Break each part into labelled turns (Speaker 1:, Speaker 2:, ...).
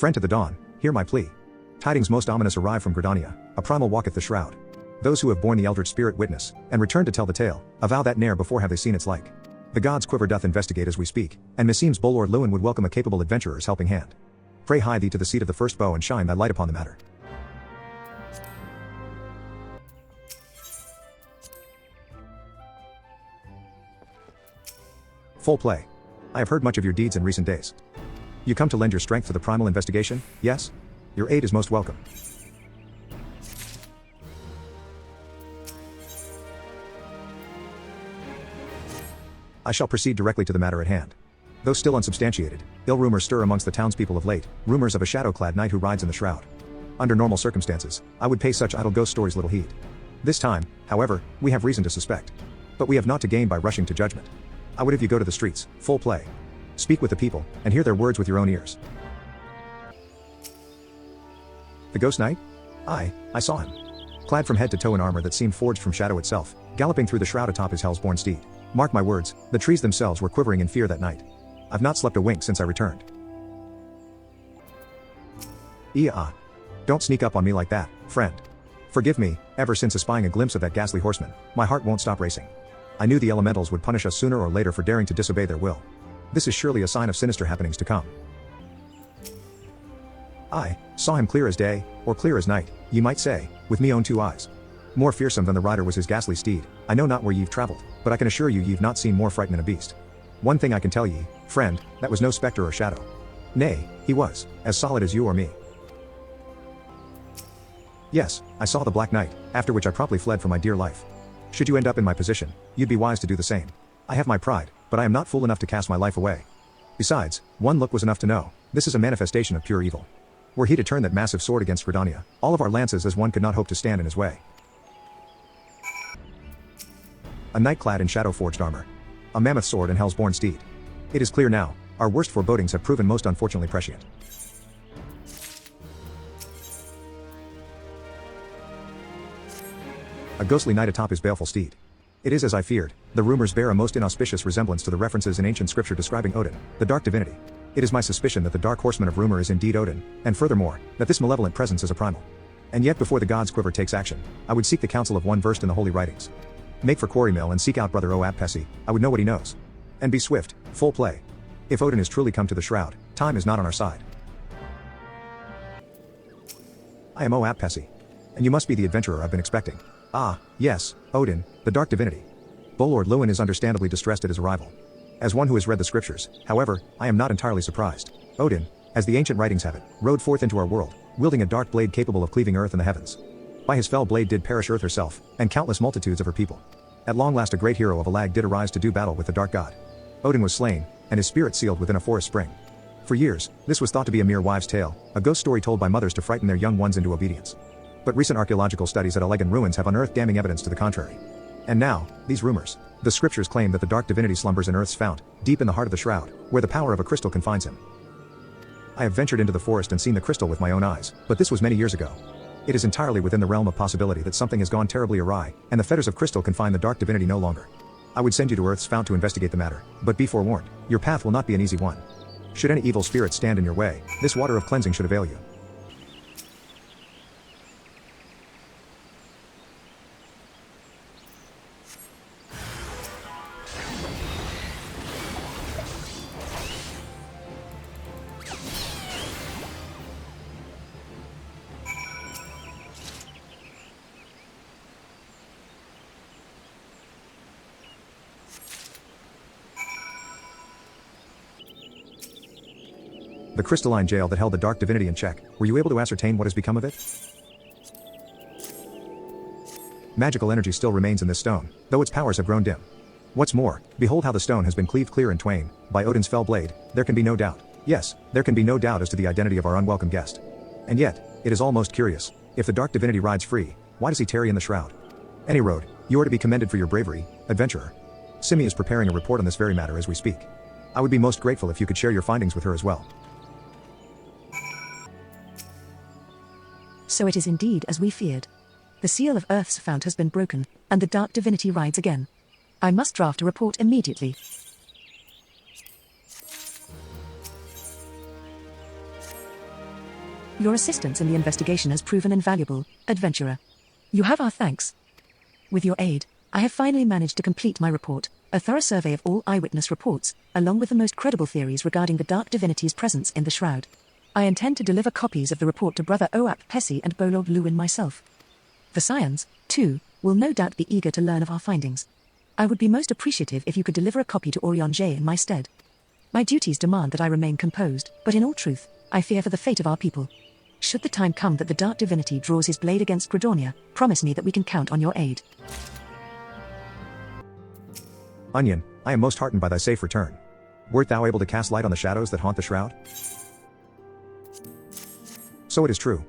Speaker 1: Friend to the dawn, hear my plea. Tidings most ominous arrive from Gridania, a primal walketh the shroud. Those who have borne the eldritch spirit witness, and return to tell the tale, avow that ne'er before have they seen its like. The gods' quiver doth investigate as we speak, and meseems Bolord Lewin would welcome a capable adventurer's helping hand. Pray hie thee to the seat of the first bow and shine thy light upon the matter. Full play. I have heard much of your deeds in recent days. You come to lend your strength to the primal investigation, yes? Your aid is most welcome. I shall proceed directly to the matter at hand. Though still unsubstantiated, ill rumors stir amongst the townspeople of late, rumors of a shadow-clad knight who rides in the shroud. Under normal circumstances, I would pay such idle ghost stories little heed. This time, however, we have reason to suspect. But we have naught to gain by rushing to judgment. I would have you go to the streets, full play. Speak with the people, and hear their words with your own ears. The ghost knight? Aye, I saw him. Clad from head to toe in armor that seemed forged from shadow itself, galloping through the shroud atop his hell's-born steed. Mark my words, the trees themselves were quivering in fear that night. I've not slept a wink since I returned. Don't sneak up on me like that, friend. Forgive me, ever since espying a glimpse of that ghastly horseman, my heart won't stop racing. I knew the elementals would punish us sooner or later for daring to disobey their will. This is surely a sign of sinister happenings to come. I saw him clear as day, or clear as night, ye might say, with me own two eyes. More fearsome than the rider was his ghastly steed. I know not where ye've travelled, but I can assure you ye've not seen more fright than a beast. One thing I can tell ye, friend, that was no spectre or shadow. Nay, he was, as solid as you or me. Yes, I saw the Black Knight, after which I promptly fled for my dear life. Should you end up in my position, you'd be wise to do the same. I have my pride, but I am not fool enough to cast my life away. Besides, one look was enough to know, this is a manifestation of pure evil. Were he to turn that massive sword against Gridania, all of our lances as one could not hope to stand in his way. A knight clad in shadow-forged armor. A mammoth sword and hell's-born steed. It is clear now, our worst forebodings have proven most unfortunately prescient. A ghostly knight atop his baleful steed. It is as I feared, the rumors bear a most inauspicious resemblance to the references in ancient scripture describing Odin, the dark divinity. It is my suspicion that the dark horseman of rumor is indeed Odin, and furthermore, that this malevolent presence is a primal. And yet before the god's quiver takes action, I would seek the counsel of one versed in the holy writings. Make for Quarrymill and seek out brother Oapesi, I would know what he knows. And be swift, full play. If Odin is truly come to the shroud, time is not on our side. I am Oapesi. And you must be the adventurer I've been expecting. Ah, yes, Odin, the dark divinity. Bolord Lewin is understandably distressed at his arrival. As one who has read the scriptures, however, I am not entirely surprised. Odin, as the ancient writings have it, rode forth into our world, wielding a dark blade capable of cleaving earth and the heavens. By his fell blade did perish Earth herself, and countless multitudes of her people. At long last a great hero of a lag did arise to do battle with the dark god. Odin was slain, and his spirit sealed within a forest spring. For years, this was thought to be a mere wives' tale, a ghost story told by mothers to frighten their young ones into obedience. But recent archaeological studies at Allegan ruins have unearthed damning evidence to the contrary. And now, these rumors. The scriptures claim that the dark divinity slumbers in Earth's fount, deep in the heart of the shroud, where the power of a crystal confines him. I have ventured into the forest and seen the crystal with my own eyes, but this was many years ago. It is entirely within the realm of possibility that something has gone terribly awry, and the fetters of crystal confine the dark divinity no longer. I would send you to Earth's fount to investigate the matter, but be forewarned, your path will not be an easy one. Should any evil spirit stand in your way, this water of cleansing should avail you. The crystalline jail that held the dark divinity in check, were you able to ascertain what has become of it? Magical energy still remains in this stone, though its powers have grown dim. What's more, behold how the stone has been cleaved clear in twain, by Odin's fell blade. There can be no doubt. Yes, there can be no doubt as to the identity of our unwelcome guest. And yet, it is all most curious. If the dark divinity rides free, why does he tarry in the shroud? Any road, you are to be commended for your bravery, adventurer. Simi is preparing a report on this very matter as we speak. I would be most grateful if you could share your findings with her as well.
Speaker 2: So it is indeed as we feared. The seal of Urth's fount has been broken, and the dark divinity rides again. I must draft a report immediately. Your assistance in the investigation has proven invaluable, adventurer. You have our thanks. With your aid, I have finally managed to complete my report, a thorough survey of all eyewitness reports, along with the most credible theories regarding the dark divinity's presence in the shroud. I intend to deliver copies of the report to Brother Oap Pessy and Bolord Lewin myself. The Scions, too, will no doubt be eager to learn of our findings. I would be most appreciative if you could deliver a copy to Orion J in my stead. My duties demand that I remain composed, but in all truth, I fear for the fate of our people. Should the time come that the dark divinity draws his blade against Gridornia, promise me that we can count on your aid.
Speaker 1: Onion, I am most heartened by thy safe return. Wert thou able to cast light on the shadows that haunt the shroud? So it is true.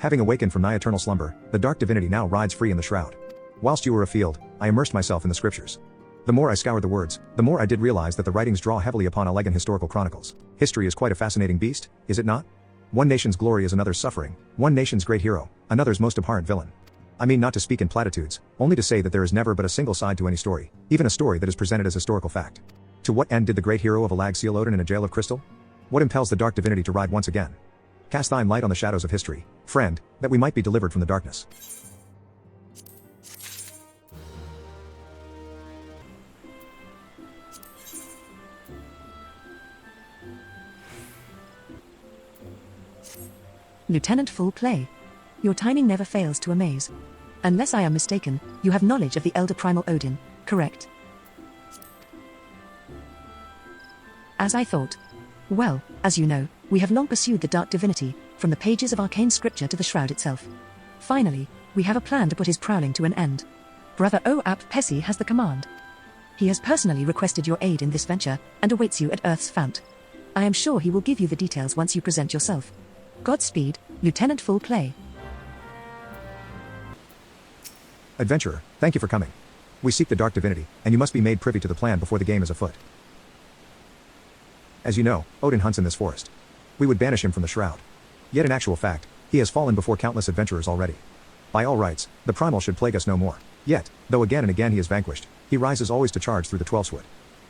Speaker 1: Having awakened from thy eternal slumber, the dark divinity now rides free in the shroud. Whilst you were afield, I immersed myself in the scriptures. The more I scoured the words, the more I did realize that the writings draw heavily upon elegant historical chronicles. History is quite a fascinating beast, is it not? One nation's glory is another's suffering, one nation's great hero, another's most abhorrent villain. I mean not to speak in platitudes, only to say that there is never but a single side to any story, even a story that is presented as historical fact. To what end did the great hero of Alag seal Odin in a jail of crystal? What impels the dark divinity to ride once again? Cast thine light on the shadows of history, friend, that we might be delivered from the darkness.
Speaker 2: Lieutenant Full Play. Your timing never fails to amaze. Unless I am mistaken, you have knowledge of the Elder Primal Odin, correct? As I thought. Well, as you know, we have long pursued the dark divinity, from the pages of arcane scripture to the shroud itself. Finally, we have a plan to put his prowling to an end. Brother Oap Pessy has the command. He has personally requested your aid in this venture, and awaits you at Urth's Fount. I am sure he will give you the details once you present yourself. Godspeed, Lieutenant Full Play.
Speaker 1: Adventurer, thank you for coming. We seek the dark divinity, and you must be made privy to the plan before the game is afoot. As you know, Odin hunts in this forest. We would banish him from the shroud. Yet in actual fact, he has fallen before countless adventurers already. By all rights, the primal should plague us no more. Yet, though again and again he is vanquished, he rises always to charge through the 12-swood.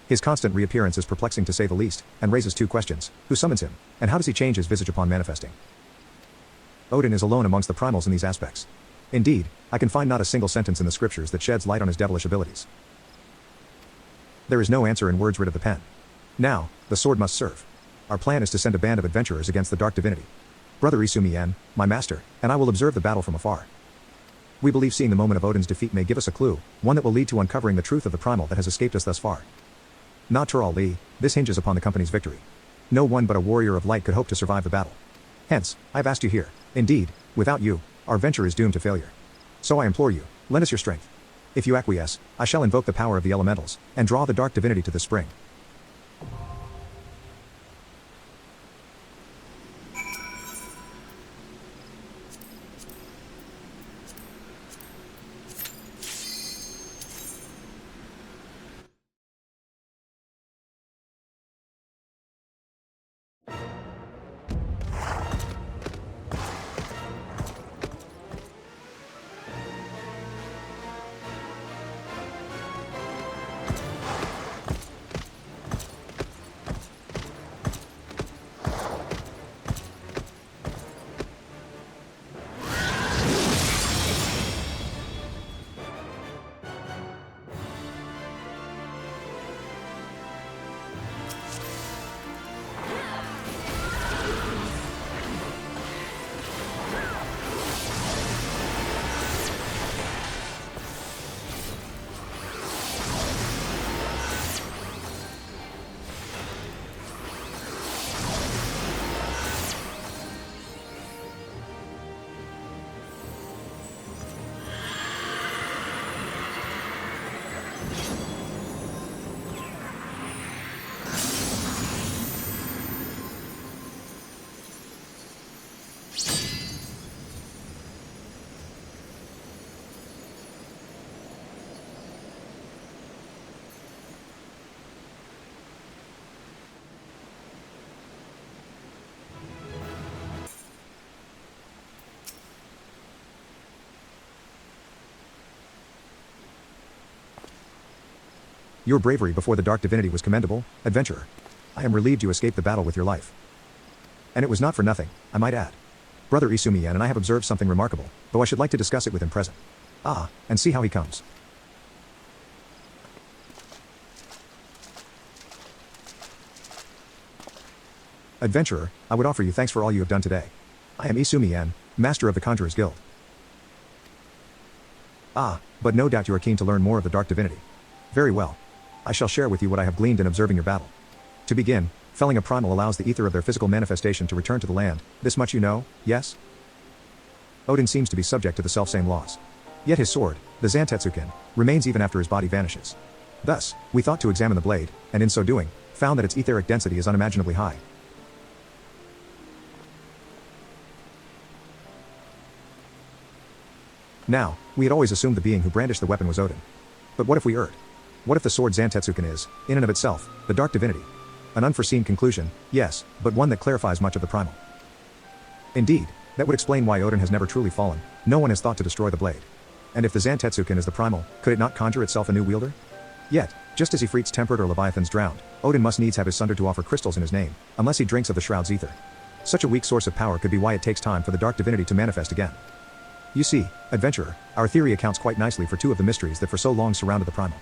Speaker 1: His constant reappearance is perplexing to say the least, and raises two questions: who summons him, and how does he change his visage upon manifesting? Odin is alone amongst the primals in these aspects. Indeed, I can find not a single sentence in the scriptures that sheds light on his devilish abilities. There is no answer in words rid of the pen. Now, the sword must serve. Our plan is to send a band of adventurers against the dark divinity. Brother Isumien, my master, and I will observe the battle from afar. We believe seeing the moment of Odin's defeat may give us a clue, one that will lead to uncovering the truth of the primal that has escaped us thus far. Natural Ali, this hinges upon the company's victory. No one but a warrior of light could hope to survive the battle. Hence, I have asked you here. Indeed, without you, our venture is doomed to failure. So I implore you, lend us your strength. If you acquiesce, I shall invoke the power of the elementals, and draw the dark divinity to the spring. Your bravery before the dark divinity was commendable, adventurer. I am relieved you escaped the battle with your life. And it was not for nothing, I might add. Brother Isumiyan and I have observed something remarkable, though I should like to discuss it with him present. Ah, and see how he comes. Adventurer, I would offer you thanks for all you have done today. I am Isumiyan, master of the Conjurer's Guild. Ah, but no doubt you are keen to learn more of the Dark Divinity. Very well. I shall share with you what I have gleaned in observing your battle. To begin, felling a primal allows the ether of their physical manifestation to return to the land. This much you know, yes? Odin seems to be subject to the selfsame laws. Yet his sword, the Zantetsuken, remains even after his body vanishes. Thus, we thought to examine the blade, and in so doing, found that its etheric density is unimaginably high. Now, we had always assumed the being who brandished the weapon was Odin. But what if we erred? What if the sword Zantetsuken is, in and of itself, the Dark Divinity? An unforeseen conclusion, yes, but one that clarifies much of the primal. Indeed, that would explain why Odin has never truly fallen. No one has thought to destroy the blade. And if the Zantetsuken is the primal, could it not conjure itself a new wielder? Yet, just as Ifrit's tempered or Leviathan's drowned, Odin must needs have his sunder to offer crystals in his name, unless he drinks of the shroud's ether. Such a weak source of power could be why it takes time for the Dark Divinity to manifest again. You see, adventurer, our theory accounts quite nicely for two of the mysteries that for so long surrounded the primal.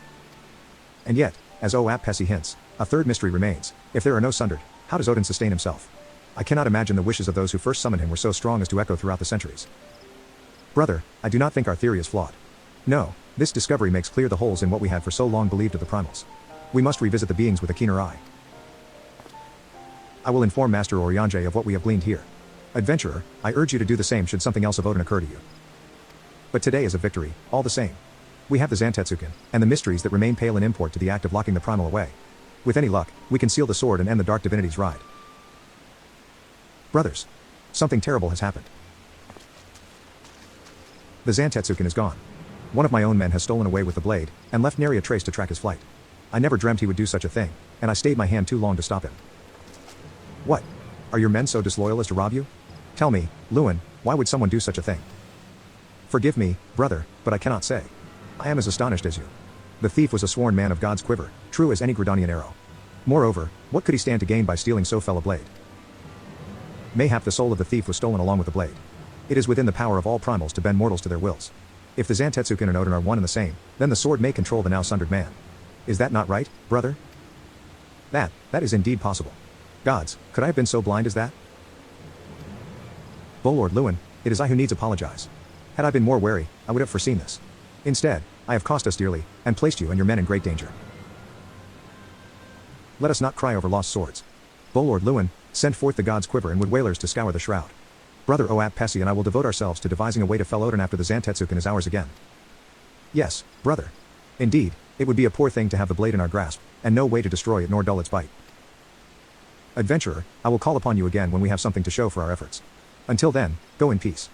Speaker 1: And yet, as FFXIV hints, a third mystery remains. If there are no sundered, how does Odin sustain himself? I cannot imagine the wishes of those who first summoned him were so strong as to echo throughout the centuries. Brother, I do not think our theory is flawed. No, this discovery makes clear the holes in what we had for so long believed of the primals. We must revisit the beings with a keener eye. I will inform Master Oriange of what we have gleaned here. Adventurer, I urge you to do the same should something else of Odin occur to you. But today is a victory, all the same. We have the Zantetsuken, and the mysteries that remain pale in import to the act of locking the primal away. With any luck, we can seal the sword and end the Dark Divinity's ride. Brothers, something terrible has happened. The Zantetsuken is gone. One of my own men has stolen away with the blade, and left nary a trace to track his flight. I never dreamt he would do such a thing, and I stayed my hand too long to stop him. What? Are your men so disloyal as to rob you? Tell me, Lewin, why would someone do such a thing? Forgive me, brother, but I cannot say. I am as astonished as you. The thief was a sworn man of God's quiver, true as any Gridanian arrow. Moreover, what could he stand to gain by stealing so fell a blade? Mayhap the soul of the thief was stolen along with the blade. It is within the power of all primals to bend mortals to their wills. If the Zantetsuken and Odin are one and the same, then the sword may control the now sundered man. Is that not right, brother? That is indeed possible. Gods, could I have been so blind as that? Lord Lewin, it is I who needs apologize. Had I been more wary, I would have foreseen this. Instead, I have cost us dearly, and placed you and your men in great danger. Let us not cry over lost swords. Lord Lewin, send forth the god's quiver and wood wailers to scour the shroud. Brother FFXIV and I will devote ourselves to devising a way to fell Odin after the Zantetsuken is ours again. Yes, brother. Indeed, it would be a poor thing to have the blade in our grasp, and no way to destroy it nor dull its bite. Adventurer, I will call upon you again when we have something to show for our efforts. Until then, go in peace.